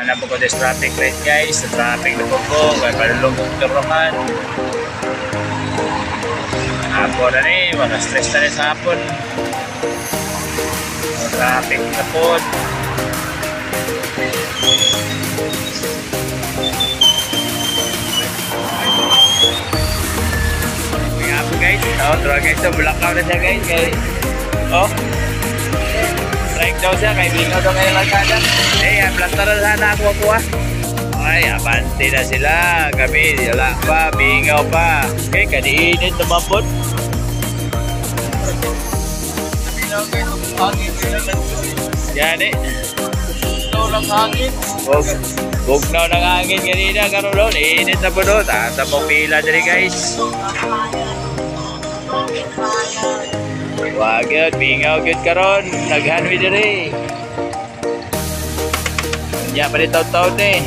Ano po ko des traffic light guys, sa traffic na po ko, kaya palulungkong turukan. Hapon na ni, mga stress na rin sa hapon. Traffic na po. Kaya po guys, tara guys, blackout na siya guys. Oh, strike daw siya, kay bingaw daw ngayon lang kada. Planta na sana ako ay, abante na sila. Kami, wala pa, bingaw pa. Okay, kaniinit naman po. Yan eh. Lang hangin. Bugnaw ng hangin kanina, karoon doon. Init na po doon. Tatapong pila dali guys. Wag yun, bingaw yun karoon. Naghanwi dali. Yan pa rin taon-taon eh.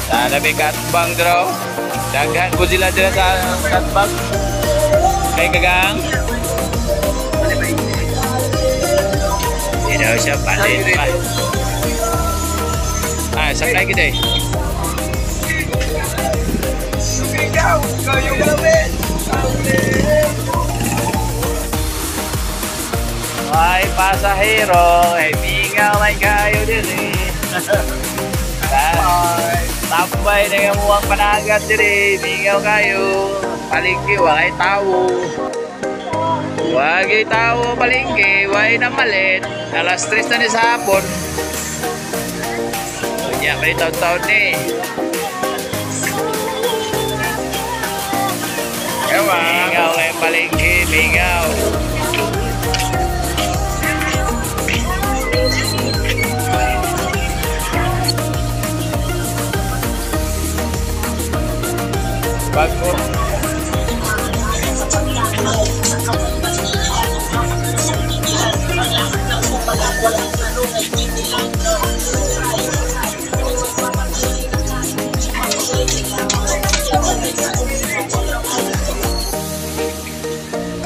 Sana may katbang draw. Daghan po sila dyan sa katbang. Kay kagang. Hindi daw siya palit pa. Sakay kita eh. Sumigaw kayong gawin. Ay, pasahero. Ay, bingaw ay kayo din eh. Tambay na yung muwang panagat din eh. Bingaw kayo. Palingki, wakay tao. Wakay tao, palingki. Wakay na malit. Alas 3 na ni sa hapon. Kanya, may taon-taon eh. Bingaw kayo palingki. Bingaw. Bago.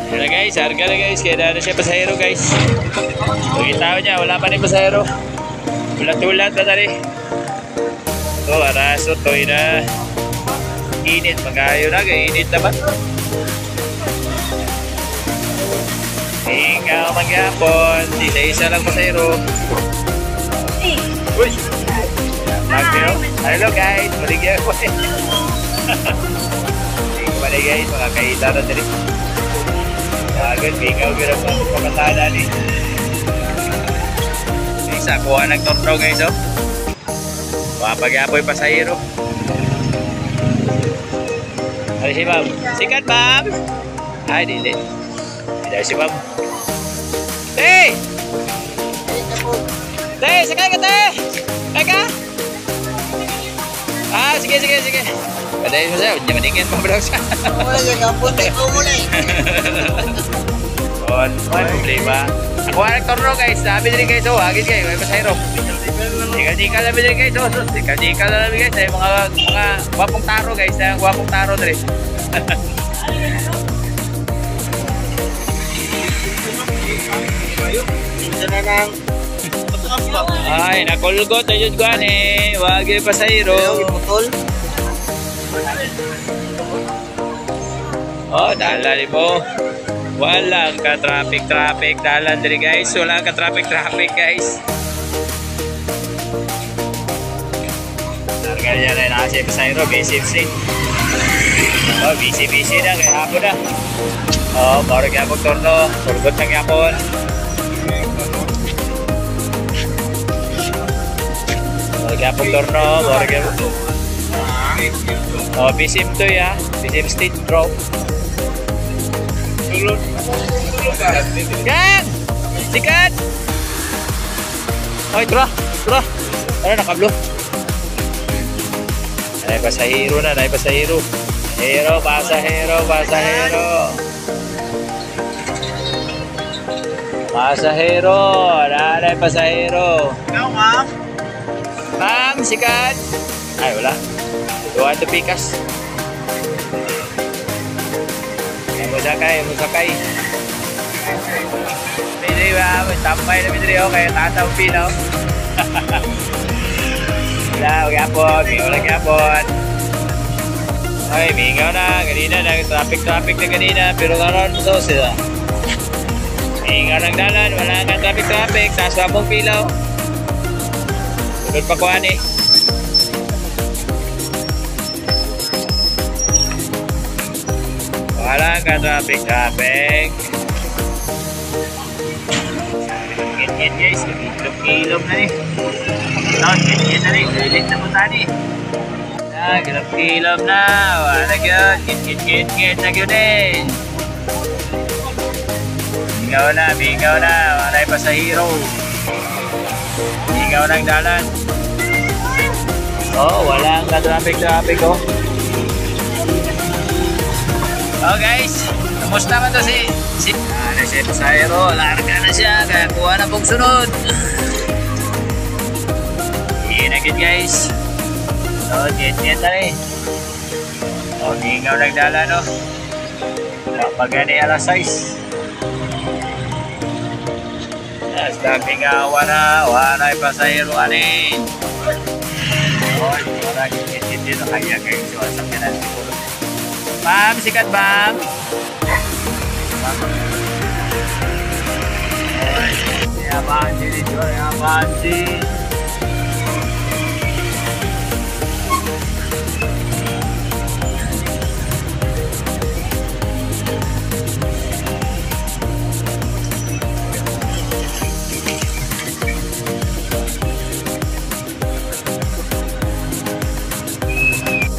Yan guys, harga na guys, kaya na siya pasahero guys. Pagin tao niya, wala pa rin pasahero. Ulat-ulat na tali. Ito, araso, toy na. Init, magayo na, init naman. Ikaw magyapon, isa lang pasahero. Uy! Hello guys, maligyan ko eh. Balik guys, makakaita na dali. Agad, ikaw gano'n po pagkataan eh. Isa, kuha ng torno guys oh. Papagyapoy pasahero. Ano si ma'am? Sikat ma'am? Ay, dili. Hindi si ma'am. Te! Te, sakay ka te! Sakay ka? Sige. Kadayin mo sa'yo, hindi maningin pa ba siya? Wala yung kapunti ko muna eh. May problema. Ako ang nagtorno guys, sabi din guys, agad kayo, may pasahero. Dika-dika namin din guys, dika-dika na namin guys, ay mga wapong taro guys, ay wapong taro na rin. Ay, nakulgot na yun guwan eh, wag yung pasahero. Oh, dalan mo. Walang ka-traffic dalan din guys, walang ka-traffic guys. Kaya na nasa pasahero, busy. Oh, busy na, kaya hapon na. Oh, parang kaya magtorno, turgot ng yapon. Parang kaya magtorno, parang kaya oh, busy to ya, busy state drop. Yan! Sikat! Oh, tura! Ano, nakablo? Nay pasahero na, nay pasahero. Pasahero. Nanay pasahero. Ikaw, ma'am? Ma'am, sikat! Ay, wala. Doon to pikas. Musakay. Pwede ba? May tambay na pwede rin. Kaya tataw pinaw. Wala, magyapon. Mingaw lang yapon. Ay, mingaw na. Kanina, nag-traffic na kanina. Pero karon to sila. Mingaw lang dalan. Wala nga traffic. Nasa mong pilaw. Sunod pa kuhan eh. Wala ka traffic. Git guys, kilom na rin. Git na rin, lilit na po tani. Kilom na, wala yun. Git na yun eh. Mingaw na, wala yung pasahero. Mingaw ng dalan. Oh, wala ang traffic oh. Oh guys, kamusta man to si pasahero, larga na siya, kaya kuha na pong sunod. Inagit guys. So, get na rin. O, hingaw nagdala no. Kapag gani alas 6. Stopping awa na, wala yung pasahero anin. O, wala get dito kaya guys. So, sakyan natin siguro. Ma'am, sikat ma'am. Ya banci dijual, ya banci.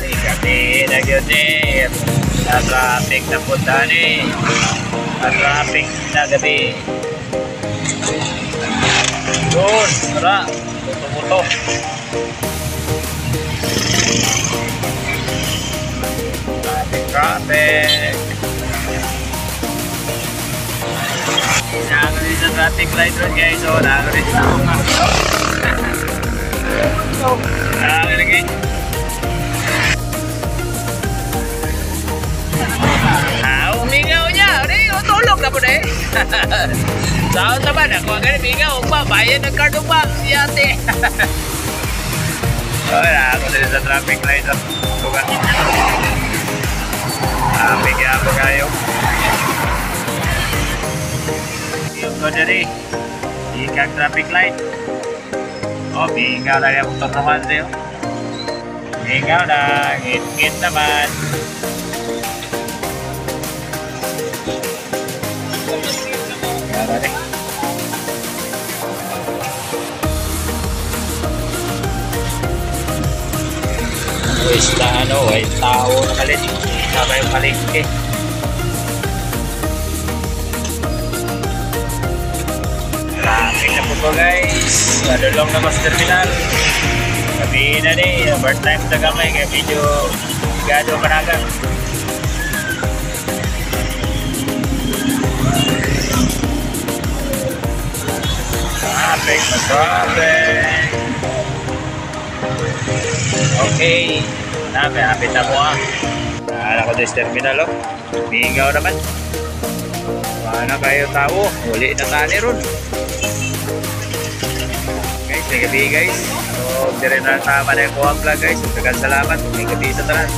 Ikati nagyotir. Traffic na punta ni. Traffic na gabi. Yun, tara. Puto-puto. Traffic. Nakakali sa traffic light road guys. So, nakakali sa nakakali guys. Umingaw niya. Tulog na po na eh. Saan naman ako ang ganun mingaw. Bayan ng card pa. Si ate. Wala ako dito sa traffic light. Buka. Bigyan ako kayo. Yung ko diri. Ikang traffic light. O, mingaw na yung tutuhan sa'yo. Mingaw na. Ngit naman. Isla ay tao na kalit. Tama yung palengke. Traffic na po po guys. Nadulong na sa terminal. Sabihin na ni, overtime na gamay kaya medyo gado panagang. Traffic. Okay. Hapit na mo Naalala ko doon sa terminal Mingaw naman. Paano kayo tao? Uli na tani ron. Guys, may gabi guys. So, hindi rin na tama na yung kuha vlog guys. Salamat. May gabi sa tanan.